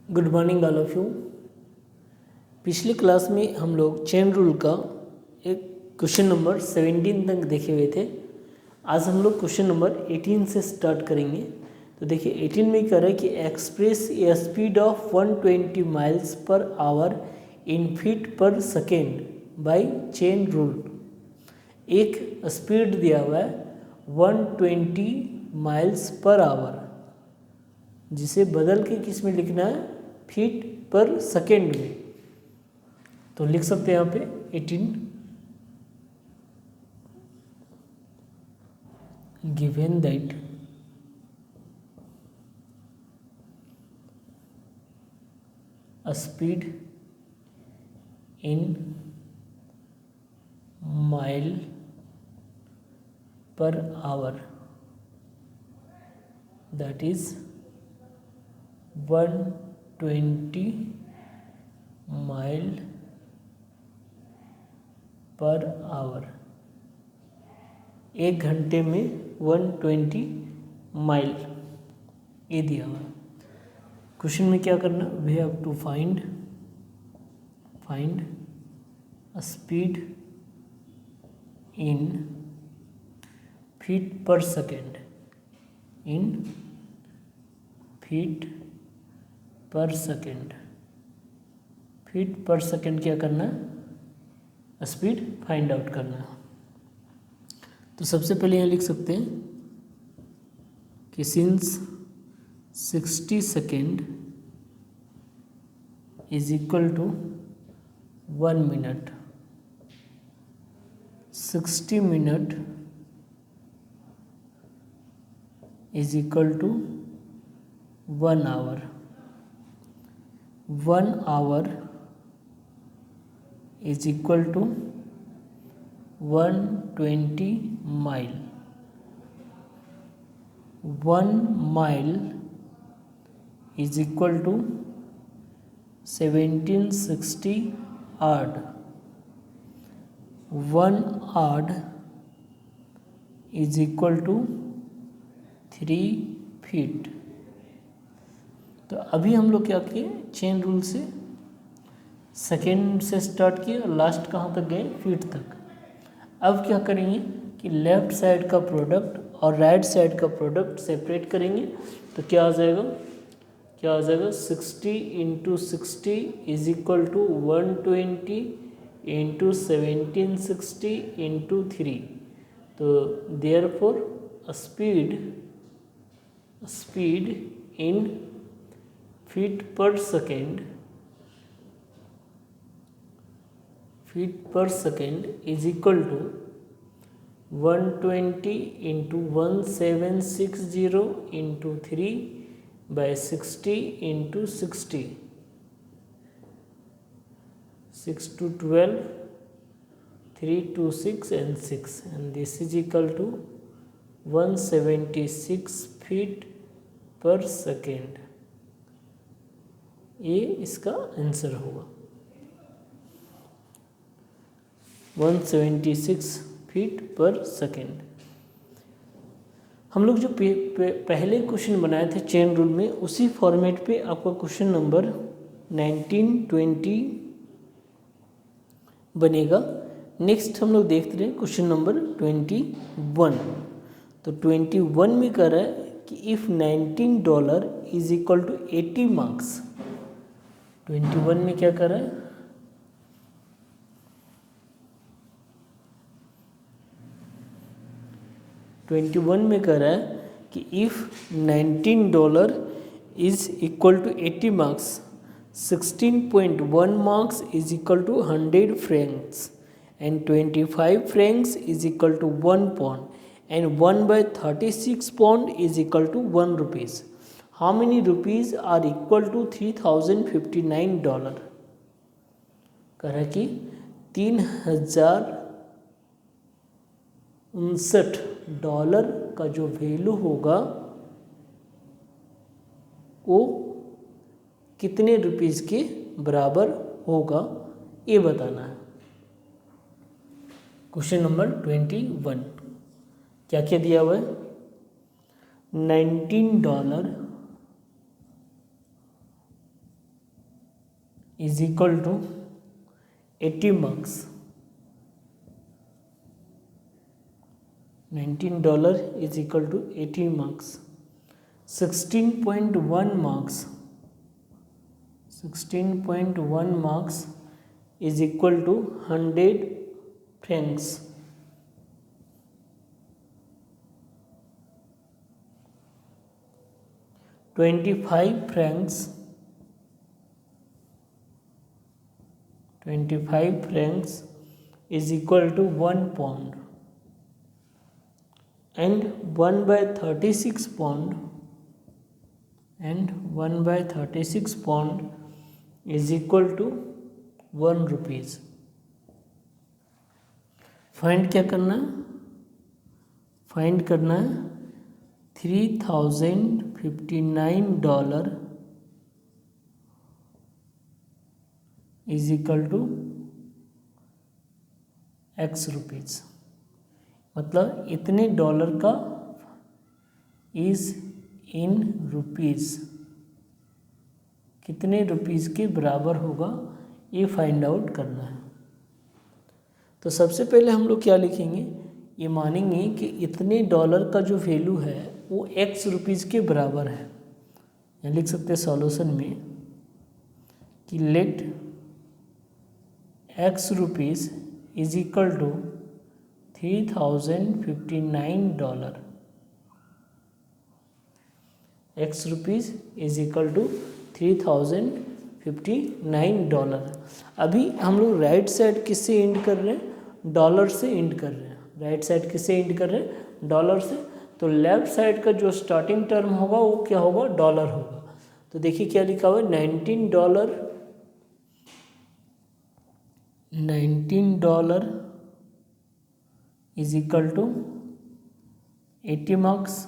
Good morning all of you. पिछली class में हम लोग चेन रूल का एक क्वेश्चन नंबर 17 तक देखे हुए थे। आज हम लोग क्वेश्चन नंबर 18 से स्टार्ट करेंगे। तो देखिए 18 में कह रहा है कि express A speed of 120 miles per hour in feet per second by chain rule. एक स्पीड दिया हुआ है 120 माइल्स पर आवर, जिसे बदल के किस में लिखना है, फीट पर सेकेंड में। तो लिख सकते हैं यहाँ पे 18 given that a speed in mile per hour, that is 120 mile per hour. एक घंटे में 120 माइल ये दिया हुआ है। क्वेश्चन में क्या करना, we have to find a speed in feet per second, in feet per second. Feet per second क्या करना है, स्पीड फाइंड आउट करना है। तो सबसे पहले यहाँ लिख सकते हैं कि since 60 second is equal to 1 minute, 60 minute is equal to 1 hour, 1 hour is equal to 120 mile, 1 mile is equal to 1760 yard, 1 yard is equal to 3 feet. तो अभी हम लोग क्या किए, चेन रूल से सेकेंड से स्टार्ट किए और लास्ट कहाँ तक गए, फीट तक। अब क्या करेंगे कि लेफ्ट साइड का प्रोडक्ट और राइट साइड का प्रोडक्ट सेपरेट करेंगे। तो क्या आ जाएगा, 60 into 60 is equal to 120 into 1760 into 3। तो therefore speed in feet per second is equal to 120 into 1760 into 3 by 60 into 60, 6 to 12, 3 to 6 and 6, and this is equal to 176 feet per second। ये इसका answer होगा 176 feet per second. हम लोग जो पहले question बनाए थे चेन रूल में, उसी फॉर्मेट पे आपका क्वेश्चन नंबर 19, 20 बनेगा। नेक्स्ट हम लोग देखते रहे क्वेश्चन नंबर 21। तो 21 में कह रहा है कि if $19 is equal to 80 marks. 21 में क्या कर रहा है, में कह रहा है कि if $19 is equal to 80 marks, 16.1 marks is equal to 100 francs and 25 francs is equal to 1 pound and 1/36 pound is equal to 1 rupees. How many rupees are equal to $3059। कह रहा है कि $3059 का जो वैल्यू होगा वो कितने रुपीज़ के बराबर होगा, ये बताना है। क्वेश्चन नंबर 21 क्या क्या दिया हुआ है, $19 is equal to 80 marks. $19 is equal to 80 marks. 16.1 marks, 16.1 marks is equal to 100 francs. 25 francs, 25 francs is equal to 1 pound, and 1/36 pound, and 1/36 pound is equal to 1 rupees। Find क्या करना है? Find करना है $3059 is equal to x rupees. मतलब इतने dollar का is in rupees कितने rupees के बराबर होगा, ये फाइंड आउट करना है। तो सबसे पहले हम लोग क्या लिखेंगे, ये मानेंगे कि इतने डॉलर का जो वैल्यू है वो x रुपीज़ के बराबर है। यहाँ लिख सकते हैं सॉल्यूशन में कि let x rupees is equal to $3059। x rupees is equal to $3059। अभी हम लोग राइट साइड किससे एंड कर रहे हैं? डॉलर से एंड कर रहे हैं। राइट साइड किससे एंड कर रहे हैं? डॉलर से। तो लेफ्ट साइड का जो स्टार्टिंग टर्म होगा वो क्या होगा? डॉलर होगा। तो देखिए क्या लिखा हुआ है, $19 is equal to 80 marks.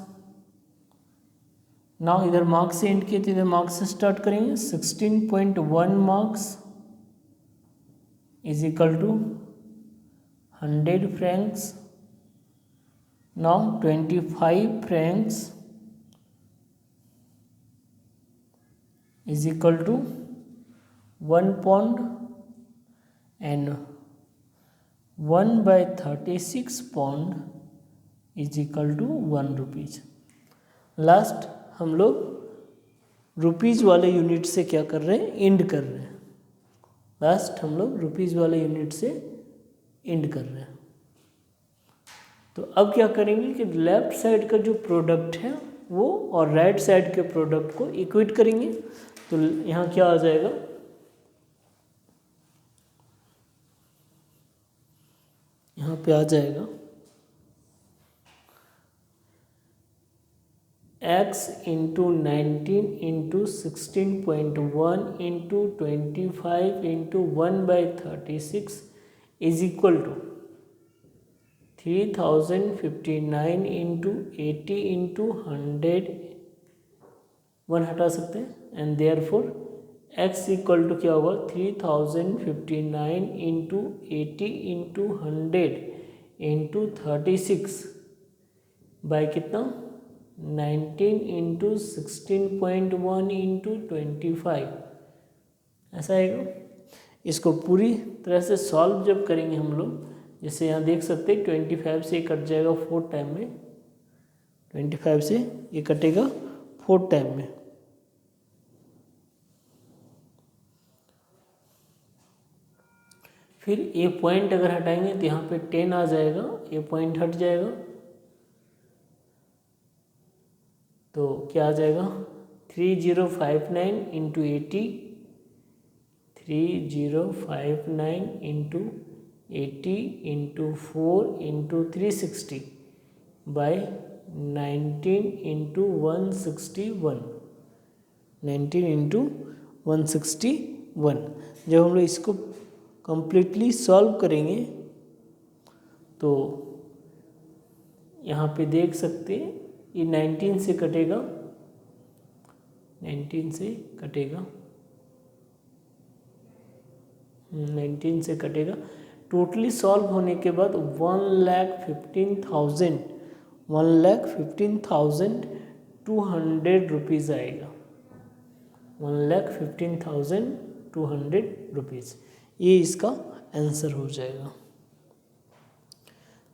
Now इधर मार्क्स से एंड किए थे, इधर मार्क्स से स्टार्ट करेंगे। 16.1 marks is equal to 100 francs. Now 25 francs is equal to 1 pound, and 1/36 pound is equal to 1 rupees. Last हम लोग रुपीज़ वाले यूनिट से क्या कर रहे हैं? एंड कर रहे हैं। लास्ट हम लोग रुपीज़ वाले यूनिट से एंड कर रहे हैं। तो अब क्या करेंगे कि लेफ्ट साइड का जो प्रोडक्ट है वो और राइट साइड के प्रोडक्ट को इक्वेट करेंगे। तो यहाँ क्या आ जाएगा, यहाँ पे आ जाएगा x into 19 into 16.1 into 25 into 1/36 is equal to 3059 into 80 into 100, 1 हटा सकते हैं, and therefore x equal to क्या होगा, 3059 इंटू 80 इंटू 100 इंटू 36 बाय कितना, 19 इंटू 16.1 इंटू 25, ऐसा आएगा। इसको पूरी तरह से सॉल्व जब करेंगे हम लोग, जैसे यहाँ देख सकते हैं 25 से ये कट जाएगा 4 टाइम में, 25 से ये कटेगा 4 टाइम में। फिर ये पॉइंट अगर हटाएंगे तो यहाँ पे 10 आ जाएगा, ये पॉइंट हट जाएगा तो क्या आ जाएगा, 3059 into 80, 3059 into 80 into 4 into 360 by 19 into 161, 19 into 161। जब हम लोग इसको कंप्लीटली सॉल्व करेंगे तो यहाँ पे देख सकते हैं ये 19 से कटेगा, 19 से कटेगा, 19 से कटेगा। टोटली सॉल्व होने के बाद 1,15,200 रुपीज़ आएगा, 1,15,200 200 रुपीज़। ये इसका आंसर हो जाएगा।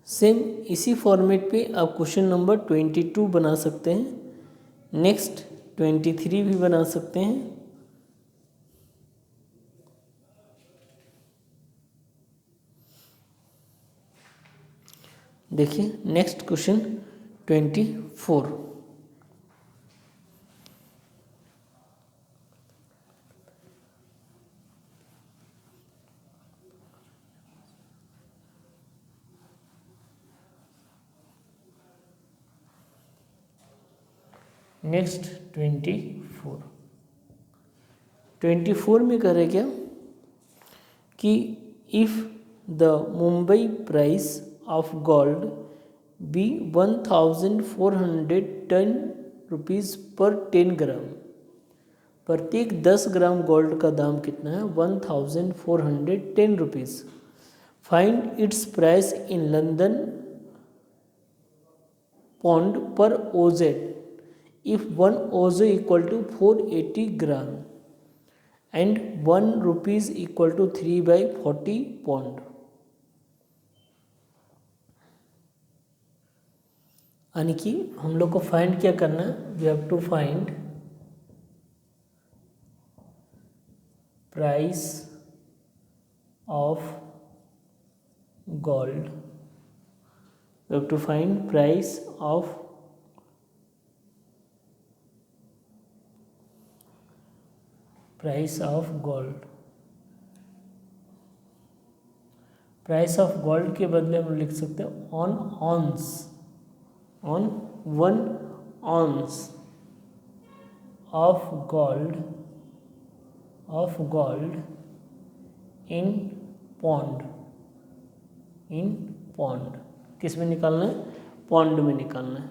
सेम इसी फॉर्मेट पे आप क्वेश्चन नंबर 22 बना सकते हैं, नेक्स्ट 23 भी बना सकते हैं। देखिए नेक्स्ट क्वेश्चन 24। नेक्स्ट 24 में कह रहे क्या कि if the Mumbai price of gold be 1410 rupees per 10 ग्राम, प्रत्येक 10 ग्राम गोल्ड का दाम कितना है? 1410 rupees. Find its price in London pound per OZ if 1 ozo equal to 480 gram and 1 rupees equal to 3/40 pound। यानी कि हम लोग को फाइंड क्या करना है? We have to find price of gold, we have to find price of gold. Price of gold के बदले हम लिख सकते हैं on 1 ounce of gold in pound. किस में निकालना है? पौंड में निकालना है।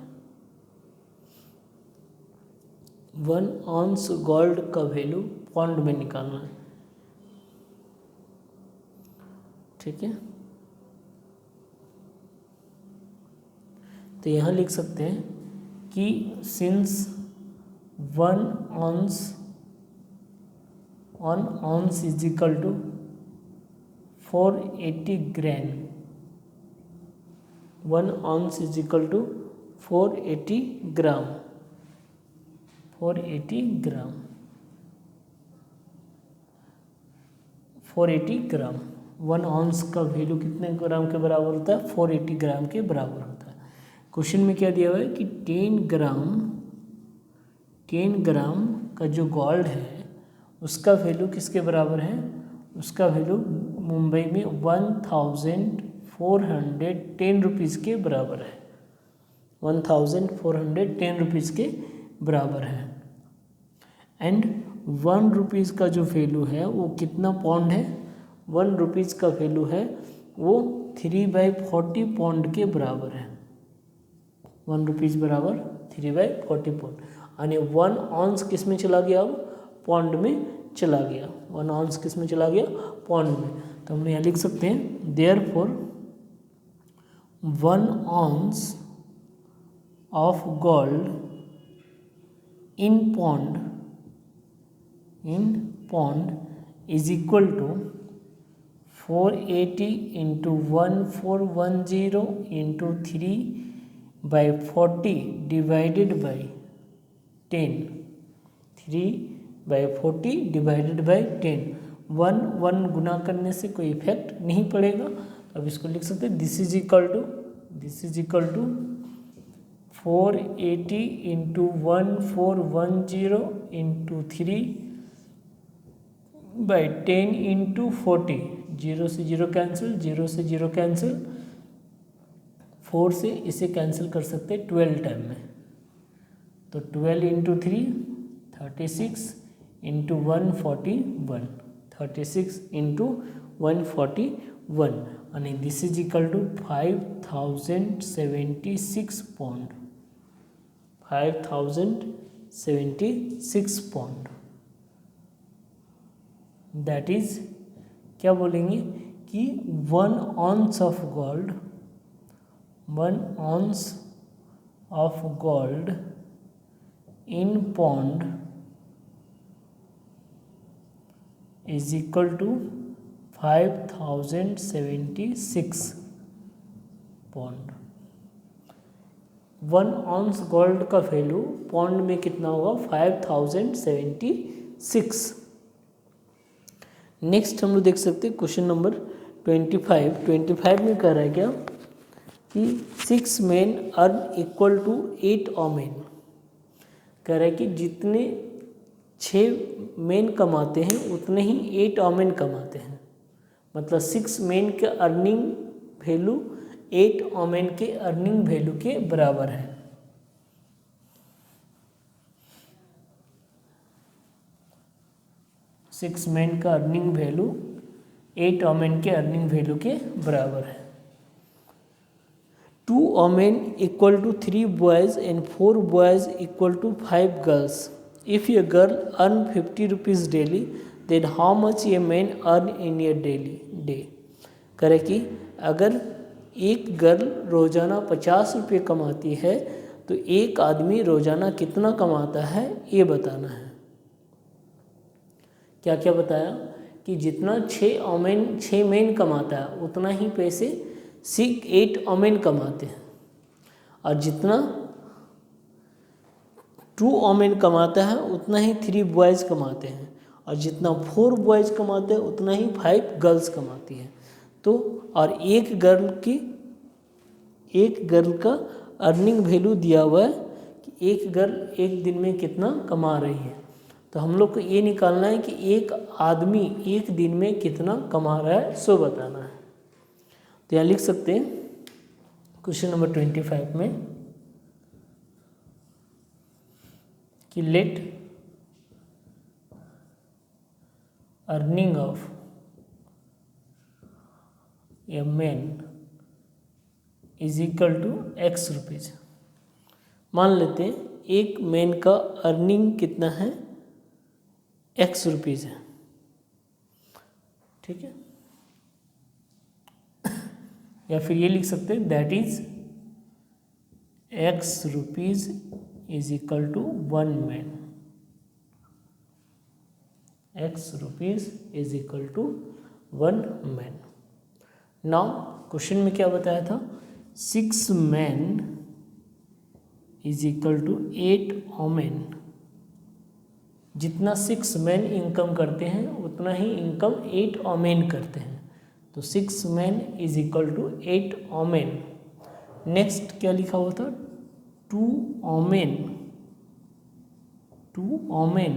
1 ऑन्स गोल्ड का वैल्यू पौंड में निकालना है, ठीक है। तो यहाँ लिख सकते हैं कि since 1 ounce is equal to 480 gram, 1 ounce is equal to 480 gram, 480 gram. 1 ounce का वैल्यू कितने ग्राम के बराबर होता है? 480 ग्राम के बराबर होता है। क्वेश्चन में क्या दिया हुआ है कि 10 ग्राम का जो गोल्ड है उसका वैल्यू किसके बराबर है? उसका वैल्यू मुंबई में 1410 रुपीज़ के बराबर है, 1410 रुपीज़ के बराबर है। एंड 1 रुपीज़ का जो वैल्यू है वो कितना पौंड है? 1 रुपीज़ का वैल्यू है वो 3/40 पौंड के बराबर है। 1 रुपीज़ बराबर 3/40 पौंड, यानी 1 ऑन्स किस में चला गया? अब पौंड में चला गया। 1 ऑन्स किस में चला गया? पौंड में। तो हम यहाँ लिख सकते हैं therefore 1 ounce of gold in pound is equal to 480 into 1410 into 3/40 divided by 10, 3/40 divided by 10। 1 गुना करने से कोई इफेक्ट नहीं पड़ेगा। अब इसको लिख सकते हैं this is equal to 480 into 1410 into 3/10 into 40, 0 से 0 कैंसिल, 0 से 0 कैंसिल, 4 से इसे कैंसिल कर सकते हैं 12 टाइम में। तो 12 इंटू 3 36 इंटू 141, 36 इंटू 141, यानी this is equal to 5076 pound, 5076 pound. That is क्या बोलेंगे कि 1 ounce of gold, 1 ounce of gold in pound is equal to 5076 pound. 1 ounce गोल्ड का वैल्यू पौंड में कितना होगा? 5076। नेक्स्ट हम लोग देख सकते हैं क्वेश्चन नंबर 25 में कह रहा है क्या कि 6 men earn equal to 8 women। कह रहा है कि जितने 6 मेन कमाते हैं उतने ही 8 women कमाते हैं। मतलब 6 men के अर्निंग वैल्यू 8 women के अर्निंग वैल्यू के बराबर है। सिक्स मैन का अर्निंग वैल्यू 8 women के अर्निंग वैल्यू के बराबर है। 2 women equal to 3 boys and 4 boys equal to 5 girls। If a girl earn 50 rupees daily then how much a man earn in a daily day. करे कि अगर एक girl रोज़ाना 50 रुपये कमाती है तो एक आदमी रोज़ाना कितना कमाता है ये बताना है। क्या क्या बताया कि जितना 6 मैन कमाता है उतना ही पैसे 8 women कमाते हैं, और जितना 2 women कमाता है उतना ही 3 boys कमाते हैं, और जितना 4 boys कमाते हैं उतना ही 5 गर्ल्स कमाती हैं। तो और एक गर्ल का अर्निंग वैल्यू दिया हुआ है कि एक गर्ल एक दिन में कितना कमा रही है। तो हम लोग को ये निकालना है कि एक आदमी एक दिन में कितना कमा रहा है सो बताना है। तो यहाँ लिख सकते हैं क्वेश्चन नंबर 25 में कि let earning of a man is equal to X rupees. मान लेते हैं एक मैन का अर्निंग कितना है? X रुपीज़ है, ठीक है। या फिर ये लिख सकते हैं that is X rupees is equal to 1 man. X rupees is equal to 1 man. Now question में क्या बताया था? 6 man is equal to 8 women। जितना 6 मैन इनकम करते हैं उतना ही इनकम 8 women करते हैं। तो 6 man is equal to 8 women। Next क्या लिखा हुआ था? 2 women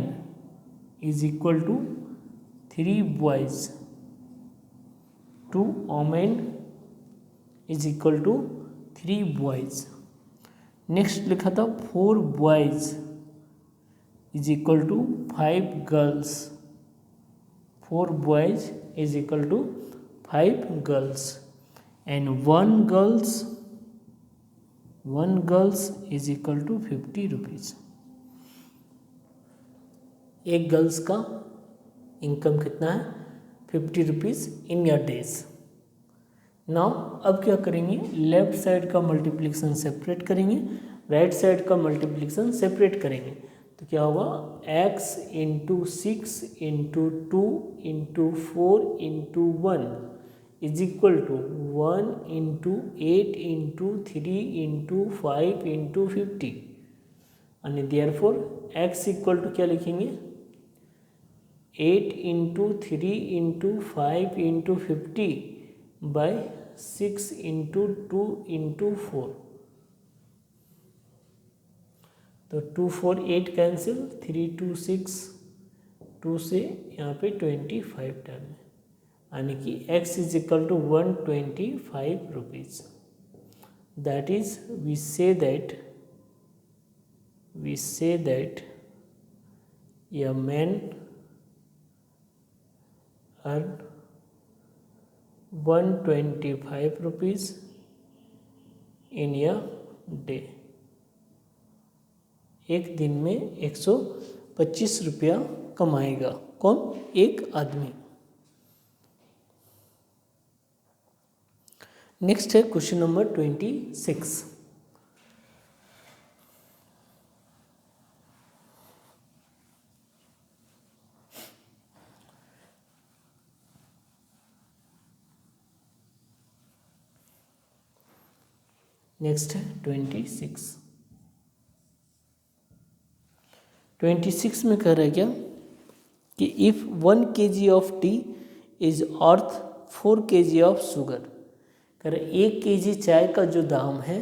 is equal to 3 boys। 2 women is equal to 3 boys। Next लिखा था 4 boys is equal to 5 girls। 4 boys is equal to 5 girls and 1 girls is equal to 50 rupees. एक girls का income कितना है? 50 rupees in your days. Now अब क्या करेंगे? Left side का मल्टीप्लिकेशन सेपरेट करेंगे, राइट साइड का मल्टीप्लिकेशन सेपरेट करेंगे। तो क्या होगा? x into 6 into 2 into 4 into 1 is equal to 1 into 8 into 3 into 5 into 50 and therefore x equal to क्या लिखेंगे? 8 into 3 into 5 into 50 by 6 into 2 into 4। तो 2 4 8 कैंसिल, 3 2 6, 2 से यहाँ पे 25 टर्म है, यानी कि x is equal to 125 rupees. That is we say that a man earn 125 rupees in a day. एक दिन में 125 रुपया कमाएगा कौन? एक आदमी। नेक्स्ट है क्वेश्चन नंबर 26। नेक्स्ट है 26 में कह रहा है क्या कि if 1 kg of T is earth 4 kg of sugar. कह रहे 1 kg चाय का जो दाम है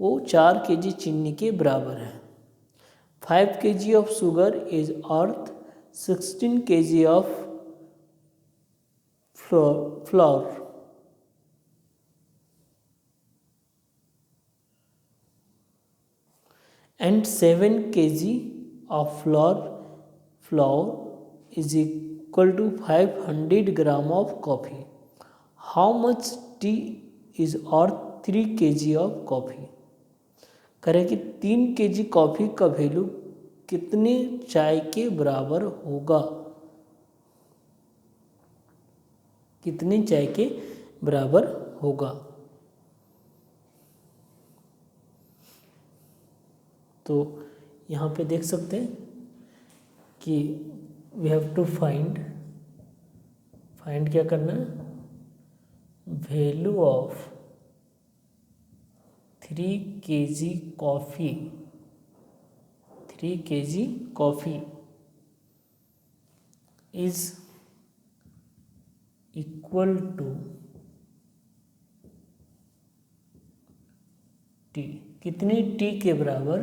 वो 4 kg चीनी के बराबर है। 5 kg of sugar is earth 16 kg of floor. And 7 kg of flour is equal to 500 gram of coffee. How much tea is worth 3 kg of coffee? करें कि 3 kg कॉफ़ी का वैल्यू कितने चाय के बराबर होगा, कितने चाय के बराबर होगा। तो यहाँ पे देख सकते हैं कि वी हैव टू फाइंड क्या करना है, value of 3 kg coffee, 3 kg coffee is equal to tea, कितने टी के बराबर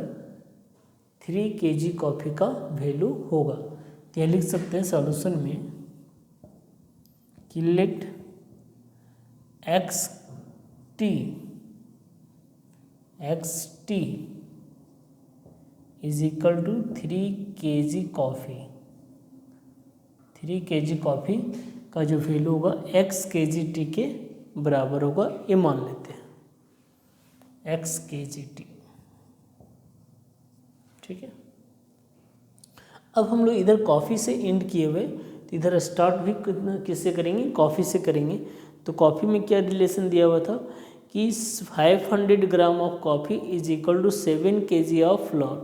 3 kg कॉफ़ी का वैल्यू होगा। तो यह लिख सकते हैं सॉल्यूशन में कि let x tea is equal to 3 kg coffee. 3 kg coffee का जो वैल्यू होगा x kg टी के बराबर होगा, ये मान लेते हैं x kg टी। ठीक है, अब हम लोग इधर कॉफ़ी से एंड किए हुए, तो इधर स्टार्ट भी किससे करेंगे, कॉफ़ी से करेंगे। तो कॉफ़ी में क्या रिलेशन दिया हुआ था कि 500 gram of coffee is equal to 7 kg of flour.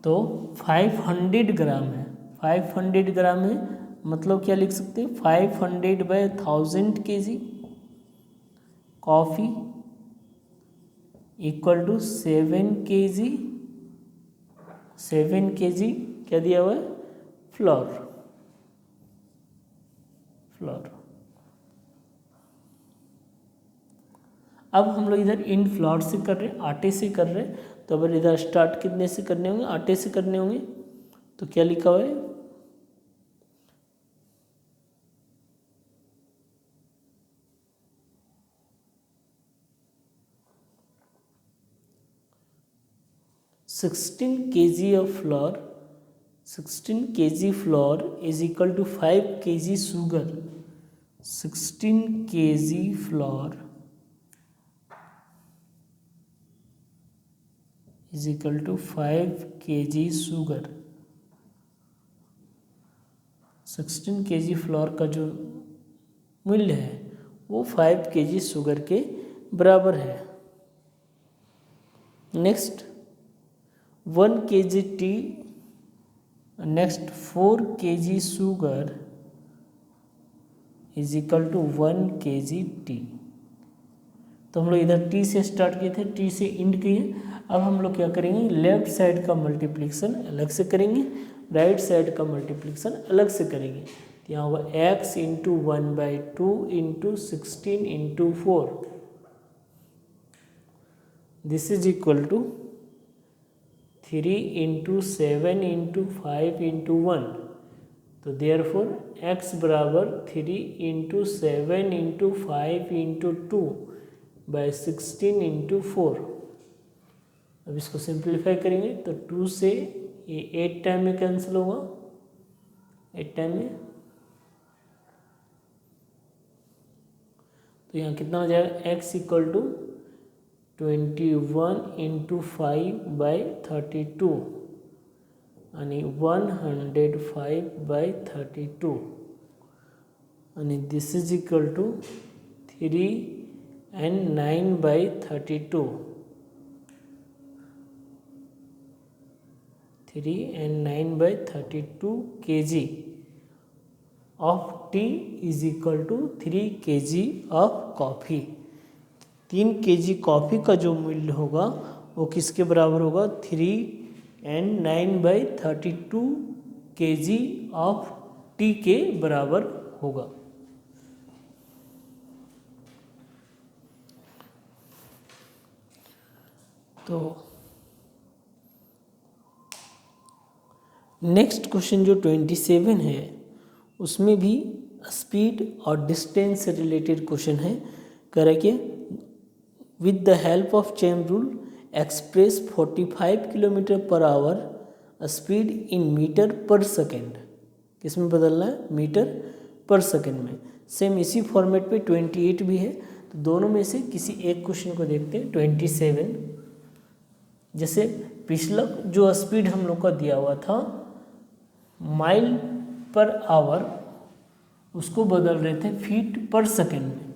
तो 500 ग्राम है, 500 ग्राम है, मतलब क्या लिख सकते हैं 500/1000 kg coffee equal to 7 kg, 7 kg क्या दिया हुआ है, फ्लोर। अब हम लोग इधर इन फ्लोर से कर रहे हैं, आटे से कर रहे हैं। तो अगर इधर स्टार्ट कितने से करने होंगे, आटे से करने होंगे। तो क्या लिखा हुआ है, (16 kg of flour, 16 kg flour is equal to 5 kg sugar। 16 kg flour is equal to 5 kg sugar। 16 kg floor का जो मूल्य है वो 5 kg शुगर के बराबर है। Next 1 kg tea, next 4 kg sugar is equal to 1 kg tea. तो हम लोग इधर टी से स्टार्ट किए थे, टी से इंड किए। अब हम लोग क्या करेंगे, लेफ्ट साइड का मल्टीप्लिकेशन अलग से करेंगे, राइट साइड का मल्टीप्लिकेशन अलग से करेंगे। तो यहाँ होगा x into 1/2 into 16 into 4, this is equal to 3 into 7 into 5 into 1। तो देयरफॉर x बराबर 3 इंटू 7 इंटू 5 इंटू 2/16 इंटू 4। अब इसको सिंप्लीफाई करेंगे तो 2 से ये 8 टाइम में कैंसिल होगा, 8 टाइम में। तो यहाँ कितना हो जाएगा, x इक्वल टू 21 इंटू 5/32 यानी 105/32 यानी this is equal to 3 and 9/32, 3 and 9/32 kg of tea is equal to 3 kg of coffee। 3 kg coffee का जो मूल्य होगा वो किसके बराबर होगा? 3 and 9/32 kg ऑफ टी के बराबर होगा। तो नेक्स्ट क्वेश्चन जो 27 है उसमें भी स्पीड और डिस्टेंस से रिलेटेड क्वेश्चन है। कह रहा है कि with the help of chain rule express 45 kilometre per hour speed in metre per second. किस में बदलना है? मीटर पर सेकेंड में। सेम इसी फॉर्मेट पे 28 भी है, तो दोनों में से किसी एक क्वेश्चन को देखते हैं। 27 जैसे पिछला जो स्पीड हम लोग का दिया हुआ था माइल पर आवर, उसको बदल रहे थे फीट पर सेकेंड में।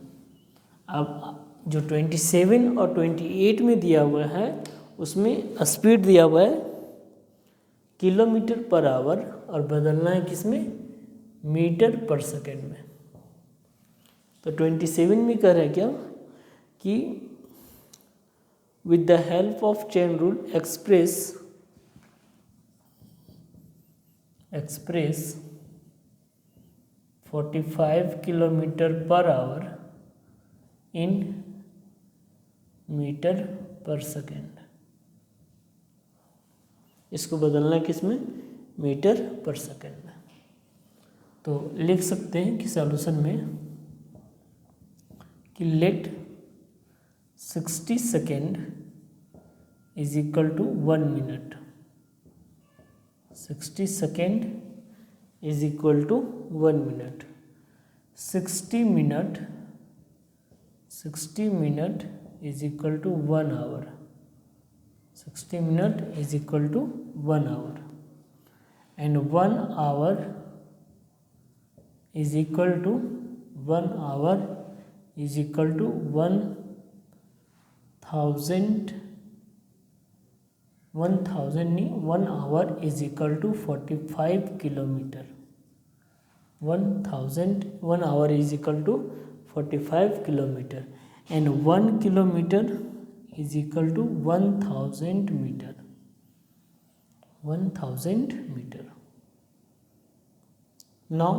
अब जो 27 और 28 में दिया हुआ है उसमें स्पीड दिया हुआ है किलोमीटर पर आवर और बदलना है किसमें? मीटर पर सेकेंड में। तो 27 में कह रहा है क्या कि with the help of chain rule express 45 kilometre per hour in metre per second. इसको बदलना है किसमें? मीटर पर सेकेंड में। तो लिख सकते हैं कि सॉल्यूशन में कि let 60 second is equal to 1 minute. 60 second is equal to 1 minute. 60 minute is equal to 1 hour. 60 minute is equal to 1 hour and 1 hour is equal to 1 hour is equal to 1000 नहीं, 1 hour is equal to 45 kilometre. 1 hour is equal to 45 kilometre and 1 kilometre is equal to 1000 meter. 1000 meter. Now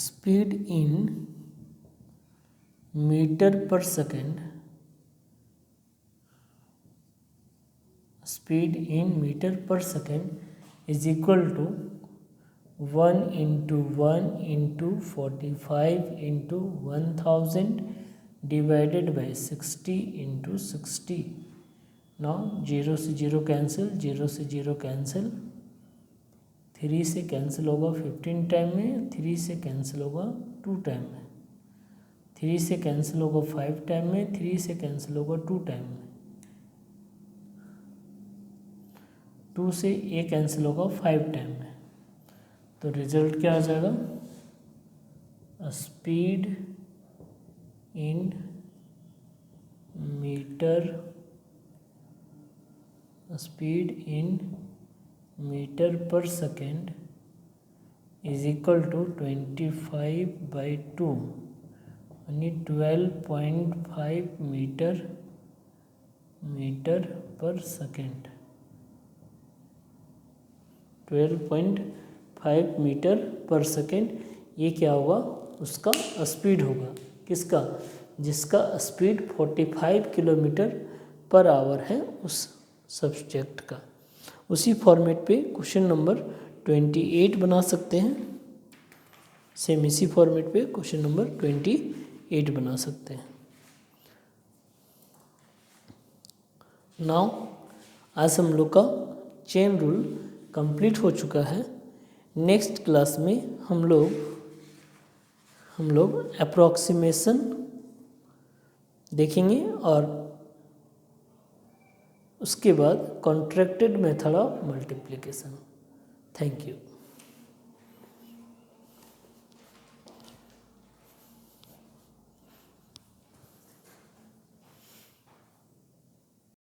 speed in meter per second. Speed in meter per second is equal to 1 into 1 into 45 into 1000 divided by 60 into 60. Now 0 से 0 cancel, 0 से 0 cancel, 3 से cancel होगा 15 time में, 3 से cancel होगा 2 time में, 3 से cancel होगा 5 टाइम में, 3 से कैंसिल होगा 2 टाइम में, 2 से ए कैंसिल होगा 5 टाइम में। तो रिजल्ट क्या आ जाएगा? Speed in metre per second is equal to 25/2 यानी 12.5 metre per second. 12.5 metre per second ये क्या होगा? उसका स्पीड होगा। किसका? जिसका स्पीड 45 किलोमीटर पर आवर है उस सब्जेक्ट का। उसी फॉर्मेट पे क्वेश्चन नंबर 28 बना सकते हैं। सेम इसी फॉर्मेट पे क्वेश्चन नंबर 28 बना सकते हैं। नाउ आज हम लोग का चेन रूल कंप्लीट हो चुका है। नेक्स्ट क्लास में हम लोग अप्रॉक्सीमेशन देखेंगे और उसके बाद contracted method of multiplication. Thank you.